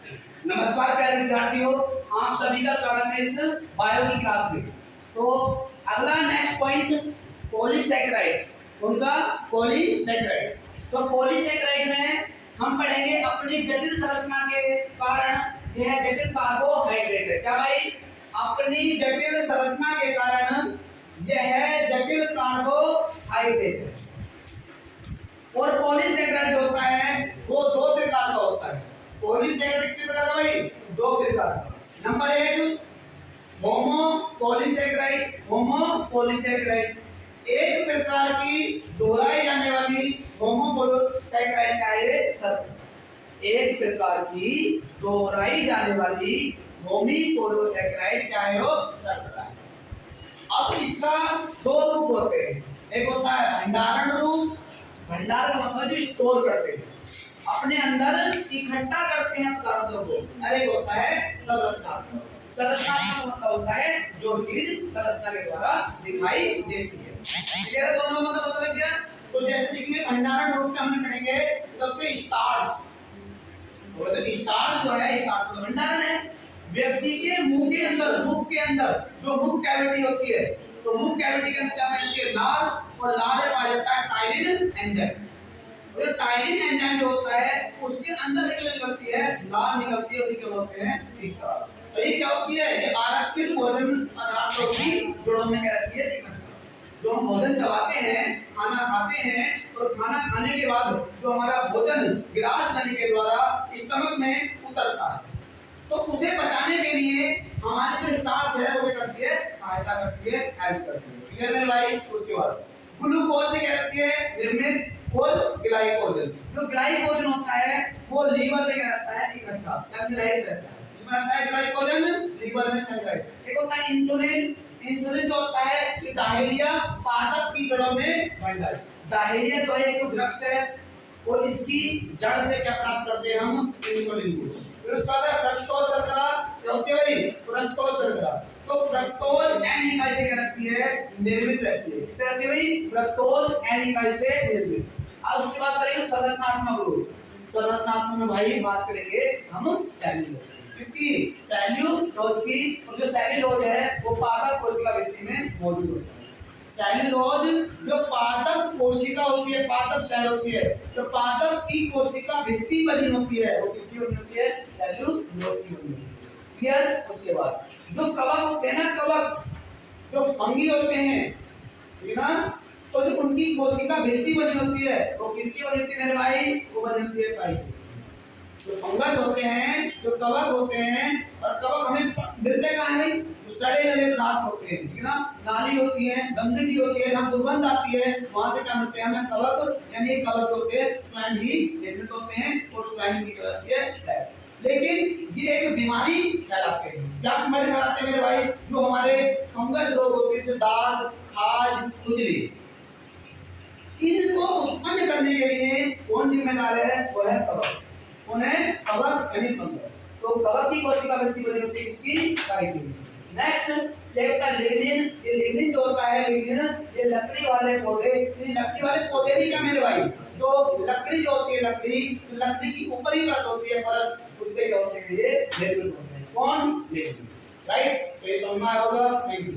नमस्कार प्यारे विद्यार्थियों, आप सभी का स्वागत है इस बायो की क्लास में। तो अगला नेक्स्ट पॉइंट पॉलीसैकेराइड। कौन सा? पॉलीसैकेराइड। तो पॉलीसैकेराइड में हम पढ़ेंगे अपनी जटिल संरचना के कारण यह जटिल कार्बोहाइड्रेट है। क्या भाई? अपनी जटिल संरचना के कारण यह जटिल कार्बोहाइड्रेट है। और पॉलीसैकेराइड होता है वो दो प्रकार का होता है। पॉलीसैकेराइड कितने प्रकार का भाई? दो प्रकार का। Number 1 homopolysaccharide. होमोपॉलीसैकेराइड एक प्रकार की दोहराई जाने वाली होमोपॉलीसैकेराइड का है सर। एक प्रकार की दोहराई जाने वाली होमोपॉलीसैकेराइड क्या है वो सर। अब इसका दो रूप होते हैं। एक होता है भंडारण रूप। भंडारण मतलब जो स्टोर करते हैं, अपने अंदर इकट्ठा करते हैं पदार्थों को। अरे होता है संरचनात्मक। संरचनात्मक मतलब होता है जो चीज संरचना के द्वारा दिखाई देती है। ठीक है, दोनों मतलब बता दिया। तो जैसे देखिए भंडारण रूप में हमने पढ़ेंगे सबसे स्टार्च। तो स्टार्च जो है स्टार्च भंडारण है। व्यक्ति के मुंह के अंदर जो मुख कैविटी होती है, तो मुख कैविटी के अंदर क्या मिलती है? लार, और लार में पाया जाता है टाइलिन एंजाइम। और टाइलिन एंजाइम जो होता है उसके अंदर से जो निकलती है लार निकलती है, उसी को बोलते हैं स्टार्च। तो ये क्या होती है? ये आरक्षित भोजन पदार्थों की जोड़ों में क्या रहती है? जो हम भोजन चबाते हैं, खाना खाते हैं, तो खाना खाने के बाद जो हमारा भोजन ग्रास नली के द्वारा स्टमक में उतरता है, तो उसे बचाने के लिए हमारी जो स्टार्च है वो क्या करती है? सहायता करती है, हेल्प करती है। ठीक है मेरे भाई? उसके बाद ग्लूकोज से क्या करती है? निर्मित और ग्लाइकोजन। जो ग्लाइकोजन होता है वो लीवर में क्या रहता है? इकट्ठा संग्रहित रहता है। इसमें रहता है ग्लाइकोजन लीवर में संग्रहित। एक होता है इंसुलिन। इंसुलिन जो होता है कि डायरिया पादप की जड़ों में बनता है। डायरिया तो एक वृक्ष है और इसकी जड़ से क्या प्राप्त करते हैं हम? इंसुलिन को। फिर उसके बाद फ्रक्टोज शर्करा क्या होती है भाई? फ्रक्टोज शर्करा। तो फ्रक्टोज एन इकाई से क्या रहती है? निर्मित रहती है। किससे रहती है भाई? फ्रक्टोज एन इकाई से निर्मित। अब उसके बाद करेंगे संरचनात्मक रूप। संरचनात्मक में भाई बात करेंगे हम सेल्यूलोज। किसकी? सेल्यूलोज की। और जो सेल्यूलोज है वो पादप कोशिका भित्ति में मौजूद होता है। सेल्यूलोज जो पादप कोशिका होती है, पादप सेल होती है, जो पादप की कोशिका भित्ति बनी होती है वो किसकी बनी होती है? सेल्यूलोज की बनी होती है। क्लियर? उसके बाद जो कवक होते हैं ना, कवक जो फंगी होते हैं, ठीक है ना, तो जो उनकी कोशिका भित्ति बनी होती है वो किसकी बनी होती है मेरे भाई? वो बनी होती है काई की। जो फंगस होते हैं, जो कवक होते हैं, और कवक हमें मिलते कहाँ हैं भाई? सड़े गले पदार्थ होते हैं, ठीक है ना, नाली होती है, गंदगी होती है, जहाँ दुर्गंध आती है वहां से क्या मिलते हैं हमें? कवक। यानी कवक होते हैं स्वयं ही निर्मित होते हैं और स्वयं की जाती है। लेकिन ये एक बीमारी फैलाते हैं। क्या बीमारी फैलाते हैं मेरे भाई? जो हमारे फंगस रोग होते हैं जैसे दाग, खाज, खुजली, इनको उत्पन्न करने के लिए कौन जिम्मेदार है? वो है कवक। कौन है? कवक यानी फंगस। तो कवक की कोशिका भित्ति बनी होती है किसकी? काई की। नेक्स्ट देखता लिग्निन। ये लिग्निन जो होता है, लिग्निन ये लकड़ी वाले पौधे, ये लकड़ी वाले पौधे भी क्या मेरे भाई? जो लकड़ी जो होती है, लकड़ी की ऊपरी परत होती है, परत, उससे क्या होते हैं? ये निर्मित होते हैं। कौन? लिग्निन। राइट? तो ये समझ में आया होगा। Thank you.